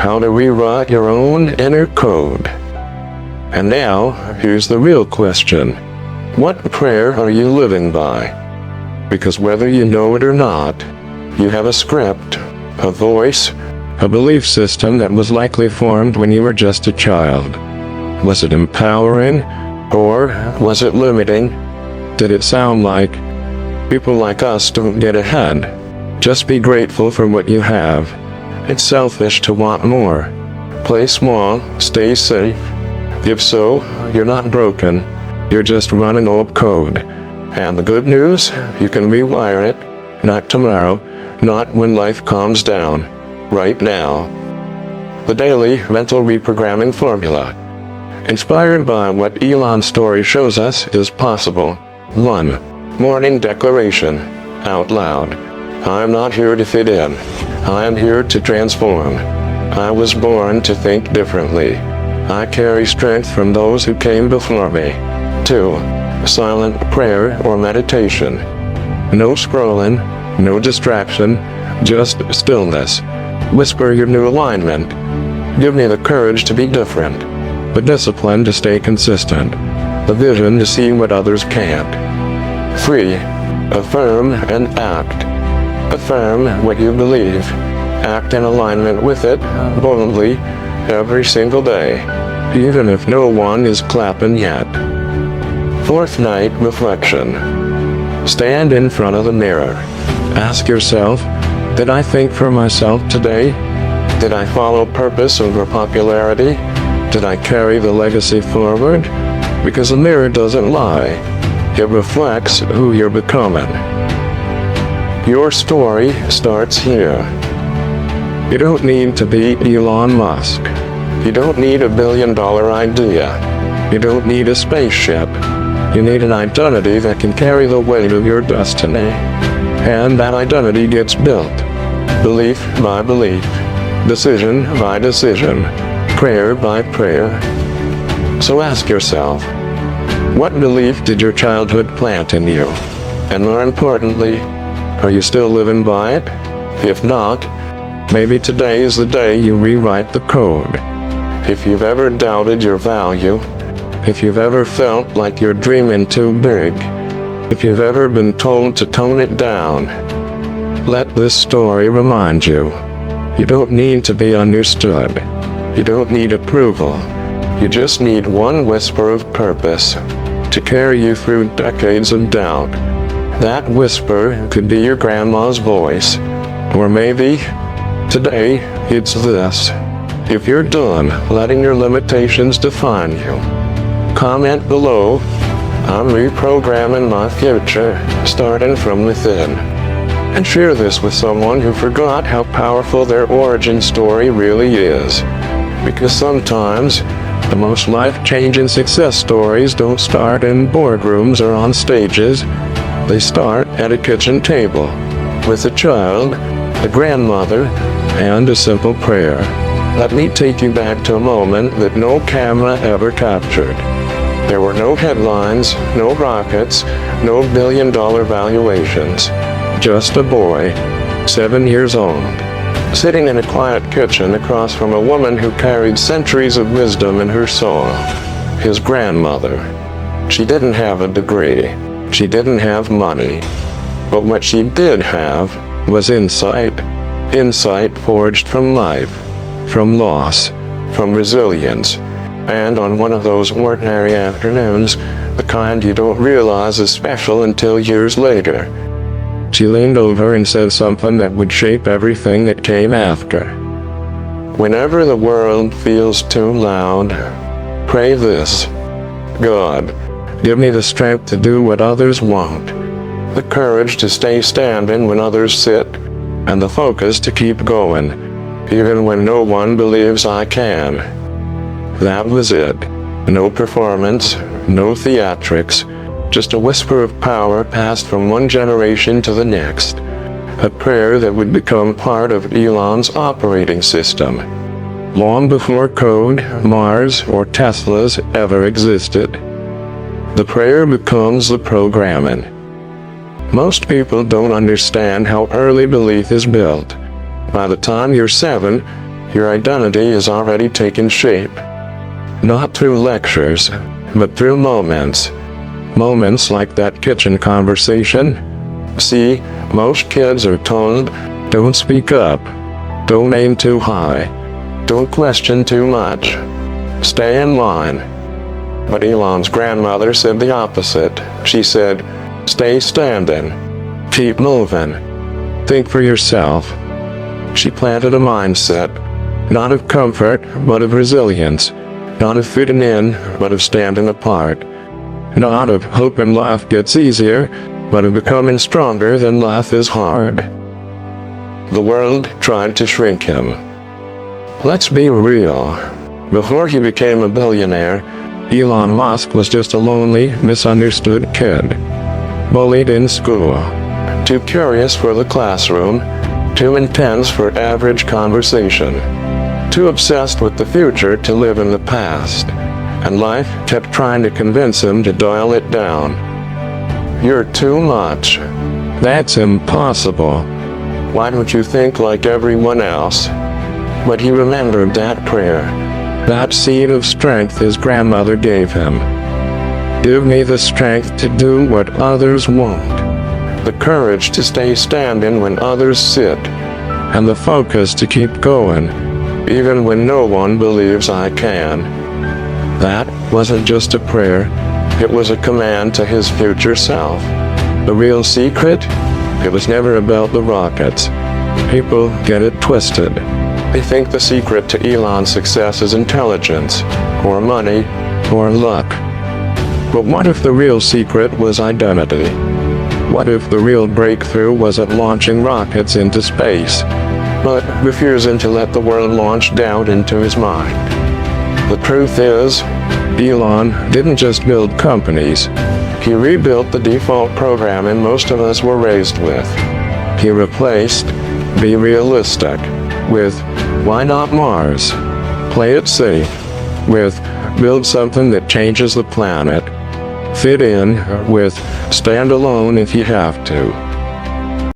how to rewrite your own inner code. And now, here's the real question. What prayer are you living by? Because whether you know it or not, you have a script, a voice, a belief system that was likely formed when you were just a child. Was it empowering, or was it limiting? Did it sound like, people like us don't get ahead? Just be grateful for what you have. It's selfish to want more. Play small, stay safe. If so, you're not broken. You're just running old code. And the good news, you can rewire it. Not tomorrow, not when life calms down. Right now. The Daily Mental Reprogramming Formula. Inspired by what Elon's story shows us is possible. 1. Morning declaration. Out loud. I am not here to fit in. I am here to transform. I was born to think differently. I carry strength from those who came before me. 2. Silent prayer or meditation. No scrolling, no distraction, just stillness. Whisper your new alignment. Give me the courage to be different, the discipline to stay consistent, the vision to see what others can't. 3. Affirm and act. Affirm what you believe. Act in alignment with it, boldly, every single day, even if no one is clapping yet. 4th night reflection. Stand in front of the mirror. Ask yourself, did I think for myself today? Did I follow purpose over popularity? Did I carry the legacy forward? Because the mirror doesn't lie. It reflects who you're becoming. Your story starts here. You don't need to be Elon Musk. You don't need $1 billion idea. You don't need a spaceship. You need an identity that can carry the weight of your destiny. And that identity gets built. Belief by belief. Decision by decision. Prayer by prayer. So ask yourself, what belief did your childhood plant in you? And more importantly, are you still living by it? If not, maybe today is the day you rewrite the code. If you've ever doubted your value, if you've ever felt like you're dreaming too big, if you've ever been told to tone it down, let this story remind you. You don't need to be understood. You don't need approval. You just need one whisper of purpose to carry you through decades of doubt. That whisper could be your grandma's voice, or maybe today it's this. If you're done letting your limitations define you, comment below, I'm reprogramming my future, starting from within. And share this with someone who forgot how powerful their origin story really is. Because sometimes, the most life-changing success stories don't start in boardrooms or on stages. They start at a kitchen table, with a child, a grandmother, and a simple prayer. Let me take you back to a moment that no camera ever captured. There were no headlines, no rockets, no billion-dollar valuations. Just a boy, 7 years old, sitting in a quiet kitchen across from a woman who carried centuries of wisdom in her soul. His grandmother. She didn't have a degree. She didn't have money. But what she did have was insight. Insight forged from life, from loss, from resilience. And on one of those ordinary afternoons, the kind you don't realize is special until years later, she leaned over and said something that would shape everything that came after. Whenever the world feels too loud, pray this. God, give me the strength to do what others won't, the courage to stay standing when others sit, and the focus to keep going, even when no one believes I can. That was it. No performance, no theatrics, just a whisper of power passed from one generation to the next. A prayer that would become part of Elon's operating system. Long before code, Mars, or Teslas ever existed. The prayer becomes the programming. Most people don't understand how early belief is built. By the time you're 7, Your identity is already taking shape. Not through lectures, but through moments. Moments like that kitchen conversation. See, most kids are told, don't speak up. Don't aim too high. Don't question too much. Stay in line. But Elon's grandmother said the opposite. She said, stay standing. Keep moving. Think for yourself. She planted a mindset, not of comfort, but of resilience. Not of fitting in, but of standing apart. Not of hoping life gets easier, but of becoming stronger than life is hard. The world tried to shrink him. Let's be real. Before he became a billionaire, Elon Musk was just a lonely, misunderstood kid. Bullied in school. Too curious for the classroom. Too intense for average conversation. Too obsessed with the future to live in the past. And life kept trying to convince him to dial it down. You're too much. That's impossible. Why don't you think like everyone else? But he remembered that prayer. That seed of strength his grandmother gave him. Give me the strength to do what others won't. The courage to stay standing when others sit. And the focus to keep going, even when no one believes I can. That wasn't just a prayer, it was a command to his future self. The real secret? It was never about the rockets. People get it twisted. They think the secret to Elon's success is intelligence, or money, or luck. But what if the real secret was identity? What if the real breakthrough wasn't launching rockets into space, but refusing to let the world launch doubt into his mind? The truth is, Elon didn't just build companies. He rebuilt the default programming most of us were raised with. He replaced "be realistic" with "why not Mars?" Play it safe with "build something that changes the planet." Fit in with "stand alone if you have to."